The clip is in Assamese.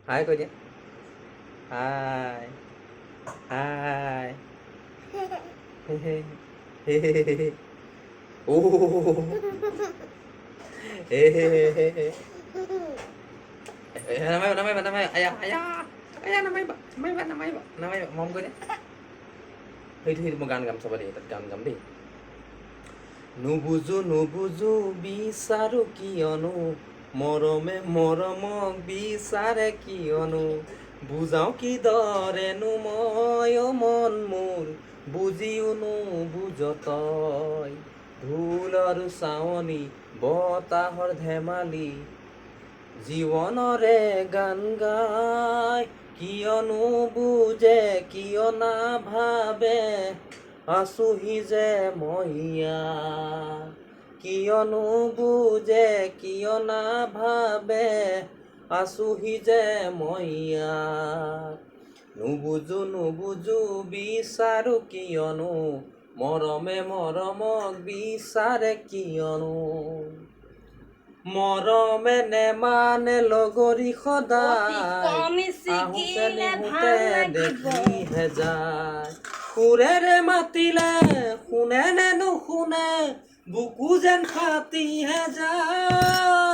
হাই কৈ দিয়া হাই হাই ও নামাৰিবা আয়া আয়া আয়া নামাৰিবা মৰম কৈ দিয়া সেইটো মই গান গাম চাবা দেই তাত গান গাম দেই নুবুজো বিচাৰো কিয়নো মৰমে মৰমক বিচাৰে কিয়নো বুজাও কি দৰেনো মই মন মোৰ বুজিও নুবুজ তই ঢোলৰ চাৱনি বতাহৰ ধেমালি জীৱনৰে গান গাই কিয়নো বুজে কিয় নাভাবে আছোহি যে মইয়া কিয়নো বুজে কিয় নাভাবে আছোহি যে মইয়া নুবুজো বিচাৰো কিয়নো মৰমে মৰমক বিচাৰে কিয়নো মৰমে নেমানে লগৰী সদায় আহোঁতে নিহোঁতে দেখিহে যায় সুৰেৰে মাতিলে শুনে নে নুশুনে বুকু যেন ফাটিহে যায়